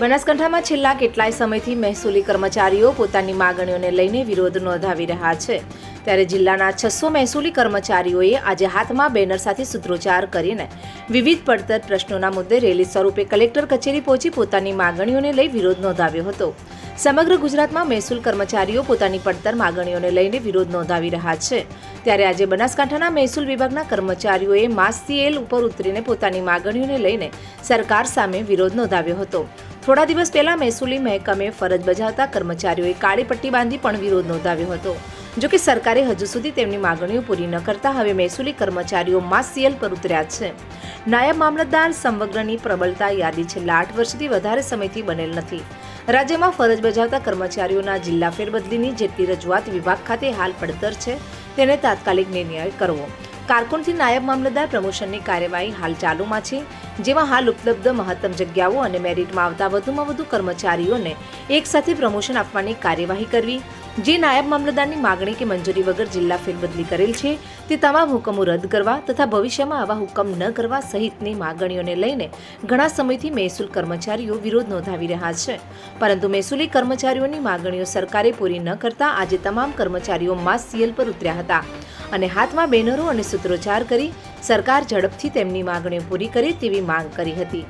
બનાસકાંઠામાં છેલ્લા કેટલાય સમયથી મહેસૂલી કર્મચારીઓ પોતાની માગણીઓને લઈને વિરોધ નોંધાવી રહ્યા છે। ત્યારે જિલ્લાના 600 મહેસૂલી કર્મચારીઓએ આજે હાથમાં બેનર સાથે સૂત્રોચ્ચાર કરીને વિવિધ પડતર પ્રશ્નોના મુદ્દે રેલી સ્વરૂપે કલેક્ટર કચેરી પહોંચી પોતાની માગણીઓને લઈ વિરોધ નોંધાવ્યો હતો। સમગ્ર ગુજરાતમાં મહેસૂલ કર્મચારીઓ પોતાની પડતર માગણીઓને લઈને વિરોધ નોંધાવી રહ્યા છે। ત્યારે આજે બનાસકાંઠાના મહેસૂલ વિભાગના કર્મચારીઓએ માસ સીએલ ઉપર ઉતરીને પોતાની માગણીઓને લઈને સરકાર સામે વિરોધ નોંધાવ્યો હતો। થોડા દિવસ પહેલા મહેસૂલી મહેકમે ફરજ બજાવતા કર્મચારીઓએ કાળી પટ્ટી બાંધી પણ વિરોધ નોંધાવ્યો હતો। જો કે સરકારે હજુ સુધી તેમની માગણીઓ પૂરી ન કરતા હવે મહેસૂલી કર્મચારીઓ માસ સીએલ પર ઉતર્યા છે। નાયબ મામલતદાર સમગ્રની પ્રબળતા યાદી છેલ્લા 8 વર્ષથી વધારે સમયથી બનેલ નથી। રાજ્યમાં ફરજ બજાવતા કર્મચારીઓના જિલ્લા ફેરબદલીની જેટલી રજૂઆત વિભાગ ખાતે હાલ પડતર છે તેને તાત્કાલિક નિર્ણય કરવો। કારકુનથી નાયબ મામલતદાર પ્રમોશનની કાર્યવાહી હાલ ચાલુમાં છે, જેમાં હાલ ઉપલબ્ધ મહત્તમ જગ્યાઓ અને મેરિટમાં આવતા વધુમાં વધુ કર્મચારીઓને એકસાથે પ્રમોશન આપવાની કાર્યવાહી કરવી। જે નાયબ મામલતદારની માગણી કે મંજૂરી વગર જિલ્લા ફેરબદલી કરેલ છે તે તમામ હુકમો રદ કરવા તથા ભવિષ્યમાં આવા હુકમ ન કરવા સહિતની માગણીઓને લઈને ઘણા સમયથી મહેસૂલ કર્મચારીઓ વિરોધ નોંધાવી રહ્યા છે। પરંતુ મહેસૂલી કર્મચારીઓની માગણીઓ સરકારે પૂરી ન કરતા આજે તમામ કર્મચારીઓ માસ સીએલ પર ઉતર્યા હતા અને હાથમાં બેનરો અને સૂત્રોચ્ચાર કરી સરકાર ઝડપથી તેમની માગણીઓ પૂરી કરે તેવી માંગ કરી હતી।